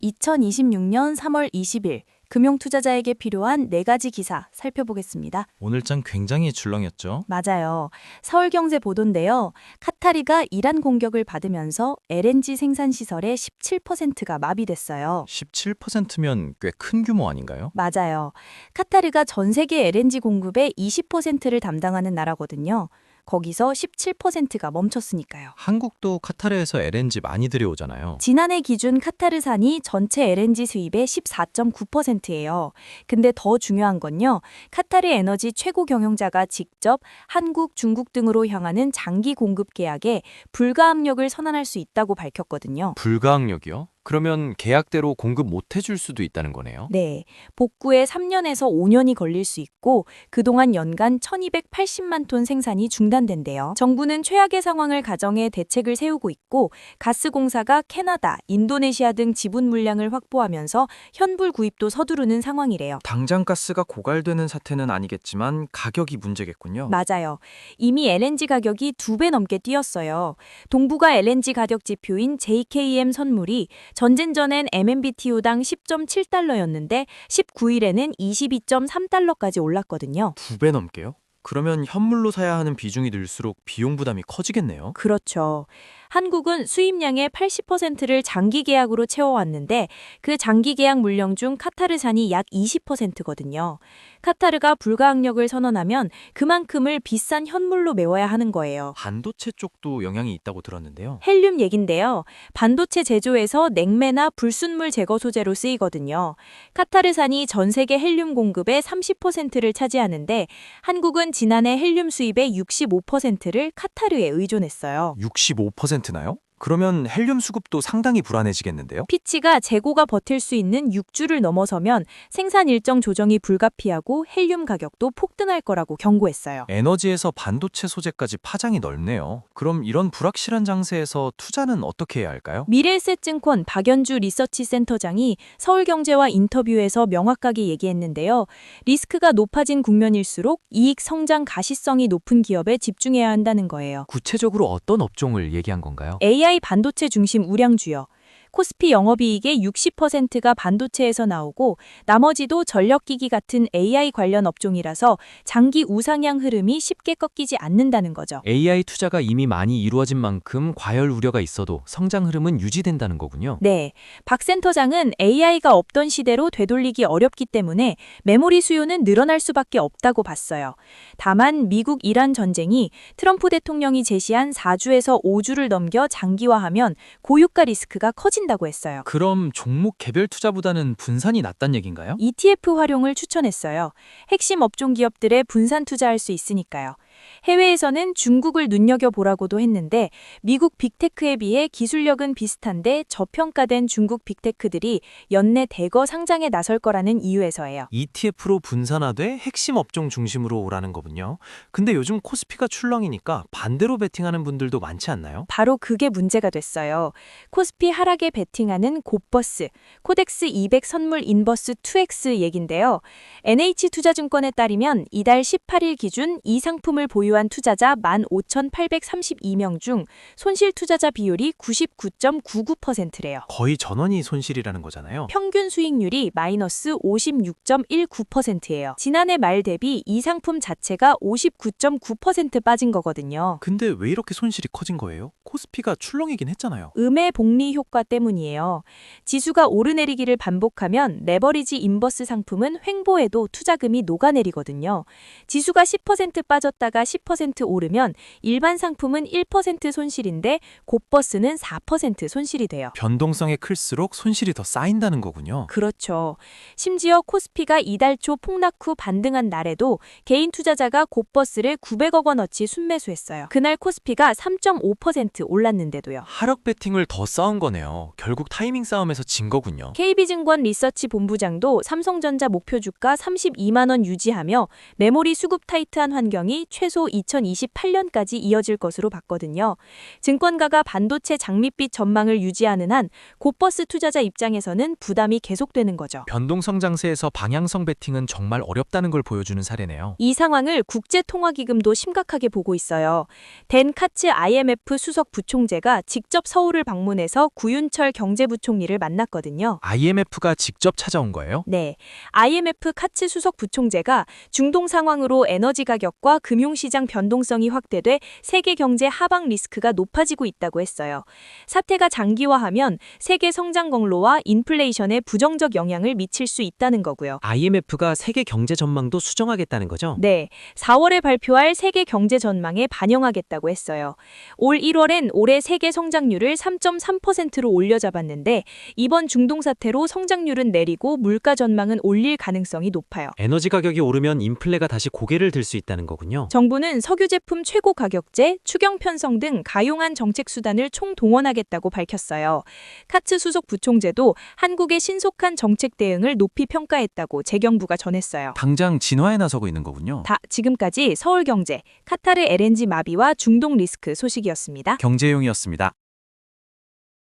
2026년 3월 20일 금융투자자에게 필요한 4가지 기사 살펴보겠습니다. 오늘장 굉장히 줄렁였죠. 맞아요. 서울경제 보도인데요. 카타리가 이란 공격을 받으면서 LNG 생산시설의 17%가 마비됐어요. 17%면 꽤 큰 규모 아닌가요? 맞아요. 카타르가 전 세계 LNG 공급의 20%를 담당하는 나라거든요. 거기서 17%가 멈췄으니까요. 한국도 카타르에서 LNG 많이 들여오잖아요. 지난해 기준 카타르산이 전체 LNG 수입의 14.9%예요. 근데 더 중요한 건요. 카타르 에너지 최고 경영자가 직접 한국, 중국 등으로 향하는 장기 공급 계약에 불가항력을 선언할 수 있다고 밝혔거든요. 불가항력이요? 그러면 계약대로 공급 못 해줄 수도 있다는 거네요? 네, 복구에 3년에서 5년이 걸릴 수 있고 그동안 연간 1280만 톤 생산이 중단된대요. 정부는 최악의 상황을 가정해 대책을 세우고 있고 가스공사가 캐나다, 인도네시아 등 지분 물량을 확보하면서 현불 구입도 서두르는 상황이래요. 당장 가스가 고갈되는 사태는 아니겠지만 가격이 문제겠군요. 맞아요. 이미 LNG 가격이 2배 넘게 뛰었어요. 동북아 LNG 가격 지표인 JKM 선물이 전쟁 전엔 MMBTU당 10.7달러였는데 19일에는 22.3달러까지 올랐거든요. 2배 넘게요? 그러면 현물로 사야 하는 비중이 늘수록 비용 부담이 커지겠네요. 그렇죠. 한국은 수입량의 80%를 장기 계약으로 채워왔는데 그 장기 계약 물량 중 카타르산이 약 20%거든요. 카타르가 불가항력을 선언하면 그만큼을 비싼 현물로 메워야 하는 거예요. 반도체 쪽도 영향이 있다고 들었는데요. 헬륨 얘긴데요. 반도체 제조에서 냉매나 불순물 제거 소재로 쓰이거든요. 카타르산이 전 세계 헬륨 공급의 30%를 차지하는데 한국은 지난해 헬륨 수입의 65%를 카타르에 의존했어요. 65%나요? 그러면 헬륨 수급도 상당히 불안해지겠는데요? 피치가 재고가 버틸 수 있는 6주를 넘어서면 생산 일정 조정이 불가피하고 헬륨 가격도 폭등할 거라고 경고했어요. 에너지에서 반도체 소재까지 파장이 넓네요. 그럼 이런 불확실한 장세에서 투자는 어떻게 해야 할까요? 미래에셋증권 박연주 리서치 센터장이 서울경제와 인터뷰에서 명확하게 얘기했는데요. 리스크가 높아진 국면일수록 이익 성장 가시성이 높은 기업에 집중해야 한다는 거예요. 구체적으로 어떤 업종을 얘기한 건가요? AI 반도체 중심 우량주요. 코스피 영업이익의 60%가 반도체에서 나오고 나머지도 전력기기 같은 AI 관련 업종이라서 장기 우상향 흐름이 쉽게 꺾이지 않는다는 거죠. AI 투자가 이미 많이 이루어진 만큼 과열 우려가 있어도 성장 흐름은 유지된다는 거군요. 네, 박 센터장은 AI가 없던 시대로 되돌리기 어렵기 때문에 메모리 수요는 늘어날 수밖에 없다고 봤어요. 다만 미국 이란 전쟁이 트럼프 대통령이 제시한 4주에서 5주를 넘겨 장기화하면 고유가 리스크가 커진다고 했어요. 그럼 종목 개별 투자보다는 분산이 낫단 얘긴가요? ETF 활용을 추천했어요. 핵심 업종 기업들에 분산 투자할 수 있으니까요. 해외에서는 중국을 눈여겨보라고도 했는데 미국 빅테크에 비해 기술력은 비슷한데 저평가된 중국 빅테크들이 연내 대거 상장에 나설 거라는 이유에서예요. ETF로 분산화돼 핵심 업종 중심으로 오라는 거군요. 근데 요즘 코스피가 출렁이니까 반대로 베팅하는 분들도 많지 않나요? 바로 그게 문제가 됐어요. 코스피 하락에 베팅하는 곱버스, 코덱스 200 선물 인버스 2X 얘긴데요. NH투자증권에 따르면 이달 18일 기준 이 상품을 보유한 투자자 15,832명 중 손실 투자자 비율이 99.99%래요. 거의 전원이 손실이라는 거잖아요. 평균 수익률이 마이너스 56.19%예요. 지난해 말 대비 이 상품 자체가 59.9% 빠진 거거든요. 근데 왜 이렇게 손실이 커진 거예요? 코스피가 출렁이긴 했잖아요. 음의 복리 효과 때문이에요. 지수가 오르내리기를 반복하면 레버리지 인버스 상품은 횡보해도 투자금이 녹아내리거든요. 지수가 10% 빠졌다가 10% 오르면 일반 상품은 1% 손실인데 곱버스는 4% 손실이 돼요. 변동성이 클수록 손실이 더 쌓인다는 거군요. 그렇죠. 심지어 코스피가 이달 초 폭락 후 반등한 날에도 개인 투자자가 곱버스를 900억 원어치 순매수했어요. 그날 코스피가 3.5% 올랐는데도요. 하락 베팅을 더 쌓은 거네요. 결국 타이밍 싸움에서 진 거군요. KB증권 리서치 본부장도 삼성전자 목표 주가 32만 원 유지하며 메모리 수급 타이트한 환경이 최소 2028년까지 이어질 것으로 봤거든요. 증권가가 반도체 장밋빛 전망을 유지하는 한 곧버스 투자자 입장에서는 부담이 계속되는 거죠. 변동성 장세에서 방향성 베팅은 정말 어렵다는 걸 보여주는 사례네요. 이 상황을 국제통화기금도 심각하게 보고 있어요. 댄 카츠 IMF 수석 부총재가 직접 서울을 방문해서 구윤철 경제부총리를 만났거든요. IMF가 직접 찾아온 거예요? 네, IMF 카츠 수석 부총재가 중동 상황으로 에너지 가격과 금융시장 변동성이 확대돼 세계 경제 하방 리스크가 높아지고 있다고 했어요. 사태가 장기화하면 세계 성장 경로와 인플레이션에 부정적 영향을 미칠 수 있다는 거고요. IMF가 세계 경제 전망도 수정하겠다는 거죠? 네, 4월에 발표할 세계 경제 전망에 반영하겠다고 했어요. 올 1월엔 올해 세계 성장률을 3.3%로 올려잡았는데 이번 중동 사태로 성장률은 내리고 물가 전망은 올릴 가능성이 높아요. 에너지 가격이 오르면 인플레가 다시 고개를 들 수 있다는 거군요. 정부는 석유 제품 최고 가격제, 추경 편성 등 가용한 정책 수단을 총동원하겠다고 밝혔어요. 카츠 수석 부총재도 한국의 신속한 정책 대응을 높이 평가했다고 재경부가 전했어요. 당장 진화에 나서고 있는 거군요. 지금까지 서울경제, 카타르 LNG 마비와 중동 리스크 소식이었습니다. 경제용이었습니다.